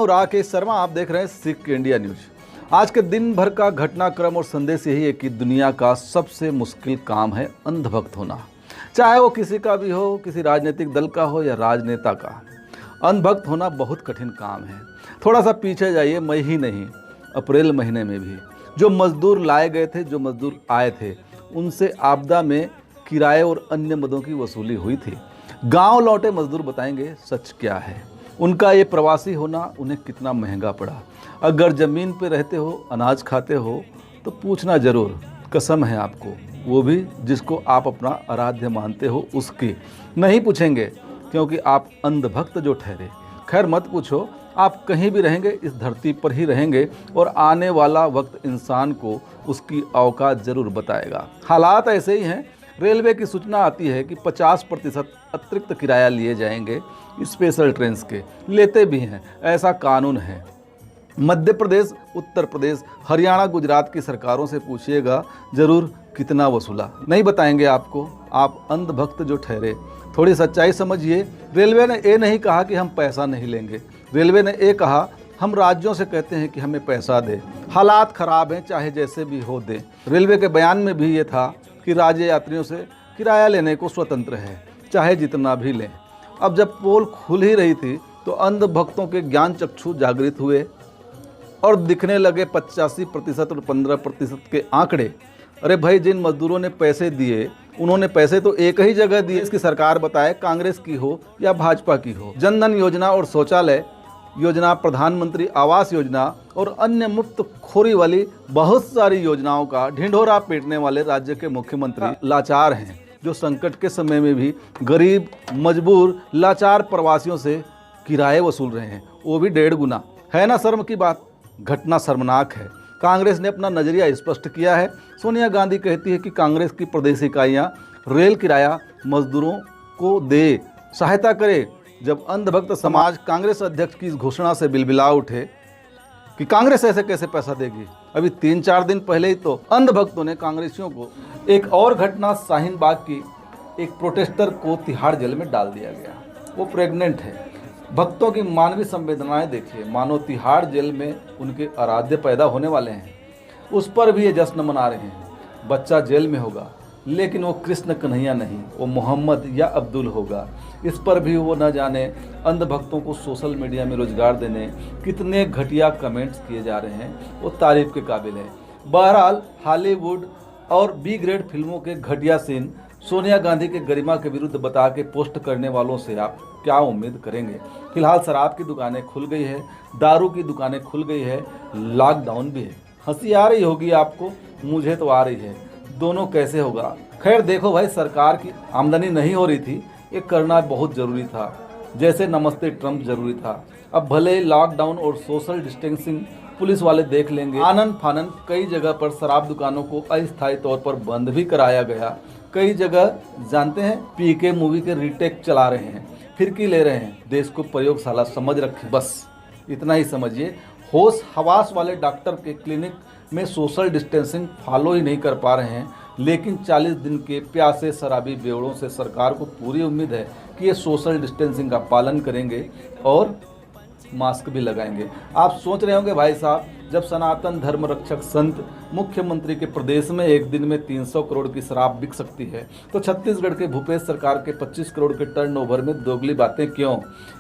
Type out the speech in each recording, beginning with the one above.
हूं राकेश शर्मा, आप देख रहे हैं सिख इंडिया न्यूज। आज के दिन भर का घटनाक्रम और संदेश यही है कि दुनिया का सबसे मुश्किल काम है अंधभक्त होना, चाहे वो किसी का भी हो, किसी राजनीतिक दल का हो या राजनेता का। अंधभक्त होना बहुत कठिन काम है। थोड़ा सा पीछे जाइए, मई ही नहीं अप्रैल महीने में भी जो मजदूर लाए गए थे, जो मजदूर आए थे, उनसे आपदा में किराए और अन्य मदों की वसूली हुई थी। गांव लौटे मजदूर बताएंगे सच क्या है, उनका ये प्रवासी होना उन्हें कितना महंगा पड़ा। अगर ज़मीन पे रहते हो, अनाज खाते हो तो पूछना ज़रूर, कसम है आपको, वो भी जिसको आप अपना आराध्य मानते हो उसकी। नहीं पूछेंगे क्योंकि आप अंधभक्त जो ठहरे। खैर मत पूछो, आप कहीं भी रहेंगे इस धरती पर ही रहेंगे और आने वाला वक्त इंसान को उसकी औकात ज़रूर बताएगा। हालात ऐसे ही हैं। रेलवे की सूचना आती है कि 50% अतिरिक्त किराया लिए जाएंगे स्पेशल ट्रेन के, लेते भी हैं, ऐसा कानून है। मध्य प्रदेश, उत्तर प्रदेश, हरियाणा, गुजरात की सरकारों से पूछिएगा ज़रूर कितना वसूला, नहीं बताएंगे आपको। आप अंधभक्त जो ठहरे, थोड़ी सच्चाई समझिए। रेलवे ने ये नहीं कहा कि हम पैसा नहीं लेंगे, रेलवे ने ये कहा हम राज्यों से कहते हैं कि हमें पैसा दे, हालात ख़राब हैं, चाहे जैसे भी हो दें। रेलवे के बयान में भी ये था कि राज्य यात्रियों से किराया लेने को स्वतंत्र है, चाहे जितना भी लें। अब जब पोल खुल ही रही थी तो अंधभक्तों के ज्ञान चक्षु जागृत हुए और दिखने लगे 85% और 15% के आंकड़े। अरे भाई, जिन मजदूरों ने पैसे दिए उन्होंने पैसे तो एक ही जगह दिए। इसकी सरकार बताए कांग्रेस की हो या भाजपा की हो। जनधन योजना और शौचालय योजना, प्रधानमंत्री आवास योजना और अन्य मुफ्त खोरी वाली बहुत सारी योजनाओं का ढिंढोरा पीटने वाले राज्य के मुख्यमंत्री लाचार हैं, जो संकट के समय में भी गरीब, मजबूर, लाचार प्रवासियों से किराए वसूल रहे हैं, वो भी 1.5 गुना। है ना शर्म की बात? घटना शर्मनाक है। कांग्रेस ने अपना नजरिया स्पष्ट किया है। सोनिया गांधी कहती है कि कांग्रेस की प्रदेश इकाइयाँ रेल किराया मजदूरों को दे, सहायता करे। जब अंधभक्त समाज कांग्रेस अध्यक्ष की इस घोषणा से बिलबिला उठे कि कांग्रेस ऐसे कैसे पैसा देगी, अभी 3-4 दिन पहले ही तो अंधभक्तों ने कांग्रेसियों को। एक और घटना शाहीन बाग की, एक प्रोटेस्टर को तिहाड़ जेल में डाल दिया गया, वो प्रेग्नेंट है। भक्तों की मानवीय संवेदनाएं देखिए, मानो तिहाड़ जेल में उनके आराध्य पैदा होने वाले हैं, उस पर भी ये जश्न मना रहे हैं। बच्चा जेल में होगा लेकिन वो कृष्ण कन्हैया नहीं, वो मोहम्मद या अब्दुल होगा। इस पर भी वो न जाने अंधभक्तों को सोशल मीडिया में रोजगार देने कितने घटिया कमेंट्स किए जा रहे हैं, वो तारीफ के काबिल है। बहरहाल, हॉलीवुड और बी ग्रेड फिल्मों के घटिया सीन सोनिया गांधी के गरिमा के विरुद्ध बता के पोस्ट करने वालों से आप क्या उम्मीद करेंगे। फिलहाल शराब की दुकानें खुल गई है, दारू की दुकानें खुल गई है, लॉकडाउन भी है। हंसी आ रही होगी आपको, मुझे तो आ रही है। दोनों कैसे होगा? खैर देखो भाई, सरकार की आमदनी नहीं हो रही थी, ये करना बहुत ज़रूरी था, जैसे नमस्ते ट्रंप जरूरी था। अब भले लॉकडाउन और सोशल डिस्टेंसिंग पुलिस वाले देख लेंगे। आनन फानन कई जगह पर शराब दुकानों को अस्थायी तौर पर बंद भी कराया गया। कई जगह जानते हैं पीके मूवी के रीटेक चला रहे हैं, फिरकी ले रहे हैं। देश को प्रयोगशाला समझ रखे, बस इतना ही समझिए। होश हवास वाले डॉक्टर के क्लिनिक में सोशल डिस्टेंसिंग फॉलो ही नहीं कर पा रहे हैं, लेकिन 40 दिन के प्यासे शराबी बेवड़ों से सरकार को पूरी उम्मीद है कि ये सोशल डिस्टेंसिंग का पालन करेंगे और मास्क भी लगाएंगे। आप सोच रहे होंगे भाई साहब, जब सनातन धर्म रक्षक संत मुख्यमंत्री के प्रदेश में एक दिन में 300 करोड़ की शराब बिक सकती है, तो छत्तीसगढ़ के भूपेश सरकार के 25 करोड़ के टर्नओवर में दोगली बातें क्यों?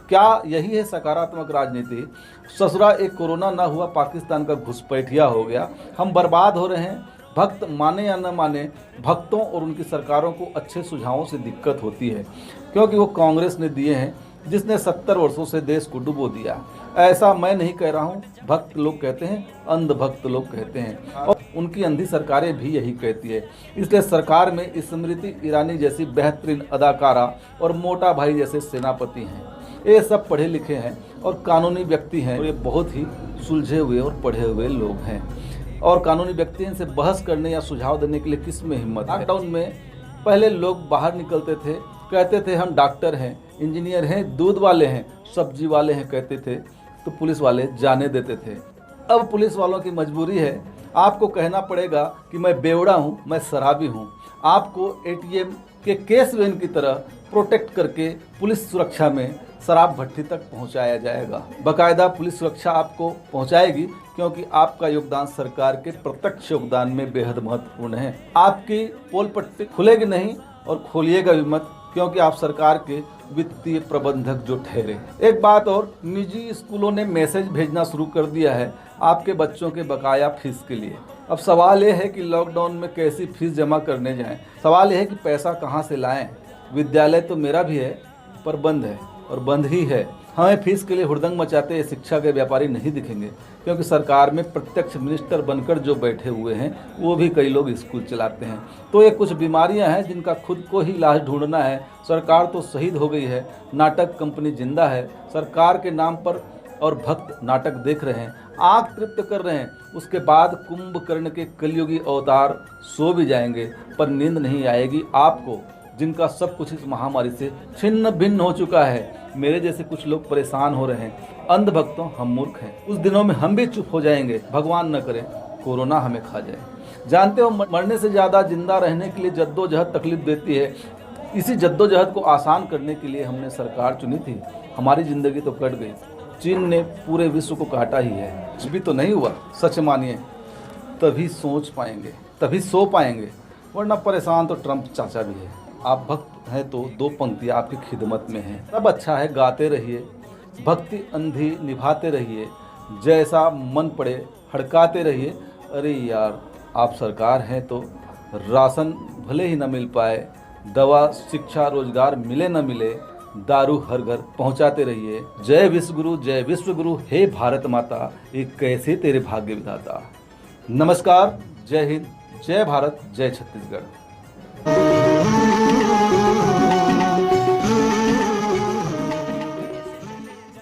क्या यही है सकारात्मक राजनीति? ससुरा एक कोरोना ना हुआ पाकिस्तान का घुसपैठिया हो गया, हम बर्बाद हो रहे हैं। भक्त माने या न माने, भक्तों और उनकी सरकारों को अच्छे सुझावों से दिक्कत होती है, क्योंकि वो कांग्रेस ने दिए हैं जिसने 70 वर्षों से देश को डुबो दिया। ऐसा मैं नहीं कह रहा हूँ, भक्त लोग कहते हैं, अंधभक्त लोग कहते हैं, और उनकी अंधी सरकारें भी यही कहती है। इसलिए सरकार में स्मृति ईरानी जैसी बेहतरीन अदाकारा और मोटा भाई जैसे सेनापति हैं। ये सब पढ़े लिखे हैं और कानूनी व्यक्ति हैं, और ये बहुत ही सुलझे हुए और पढ़े हुए लोग हैं। और कानूनी व्यक्ति इनसे बहस करने या सुझाव देने के लिए किस में हिम्मत है? लॉकडाउन में पहले लोग बाहर निकलते थे, कहते थे हम डॉक्टर हैं, इंजीनियर हैं, दूध वाले हैं, सब्जी वाले हैं कहते थे, तो पुलिस वाले जाने देते थे। अब पुलिस वालों की मजबूरी है, आपको कहना पड़ेगा कि मैं बेवड़ा हूँ, मैं शराबी हूँ। आपको एटीएम के केस वैन की तरह प्रोटेक्ट करके पुलिस सुरक्षा में शराब भट्टी तक पहुंचाया जाएगा। बाकायदा पुलिस सुरक्षा आपको पहुंचाएगी, क्योंकि आपका योगदान सरकार के प्रत्यक्ष योगदान में बेहद महत्वपूर्ण है। आपकी पोल पट्टी खुलेगी नहीं और खोलिएगा भी मत, क्योंकि आप सरकार के वित्तीय प्रबंधक जो ठहरे। एक बात और, निजी स्कूलों ने मैसेज भेजना शुरू कर दिया है आपके बच्चों के बकाया फीस के लिए। अब सवाल यह है कि लॉकडाउन में कैसी फीस जमा करने जाएं। सवाल यह है कि पैसा कहां से लाएं। विद्यालय तो मेरा भी है, पर बंद है और बंद ही है। हमें फीस के लिए हुड़दंग मचाते शिक्षा के व्यापारी नहीं दिखेंगे, क्योंकि सरकार में प्रत्यक्ष मिनिस्टर बनकर जो बैठे हुए हैं वो भी कई लोग स्कूल चलाते हैं। तो ये कुछ बीमारियां हैं जिनका खुद को ही इलाज ढूंढना है। सरकार तो शहीद हो गई है, नाटक कंपनी जिंदा है। सरकार के नाम पर और भक्त नाटक देख रहे हैं, आँख तृप्त कर रहे हैं। उसके बाद कुंभकर्ण के कलयुगी अवतार सो भी जाएंगे, पर नींद नहीं आएगी आपको, जिनका सब कुछ इस महामारी से छिन्न भिन्न हो चुका है। मेरे जैसे कुछ लोग परेशान हो रहे हैं। अंधभक्तों, हम मूर्ख हैं। उस दिनों में हम भी चुप हो जाएंगे। भगवान न करे कोरोना हमें खा जाए। जानते हो, मरने से ज़्यादा जिंदा रहने के लिए जद्दोजहद तकलीफ देती है। इसी जद्दोजहद को आसान करने के लिए हमने सरकार चुनी थी। हमारी जिंदगी तो कट गई। चीन ने पूरे विश्व को काटा ही है। कुछ भी तो नहीं हुआ। सच मानिए, तभी सोच पाएंगे, तभी सो पाएंगे, वरना परेशान तो ट्रम्प चाचा भी है। आप भक्त हैं तो दो पंक्तियाँ आपकी खिदमत में हैं। सब अच्छा है, गाते रहिए, भक्ति अंधी निभाते रहिए, जैसा मन पड़े हड़काते रहिए। अरे यार, आप सरकार हैं तो राशन भले ही न मिल पाए, दवा, शिक्षा, रोजगार मिले न मिले, दारू हर घर पहुंचाते रहिए। जय विश्वगुरु, जय विश्वगुरु, हे भारत माता, ये कैसे तेरे भाग्य विधाता। नमस्कार, जय हिंद, जय भारत, जय छत्तीसगढ़।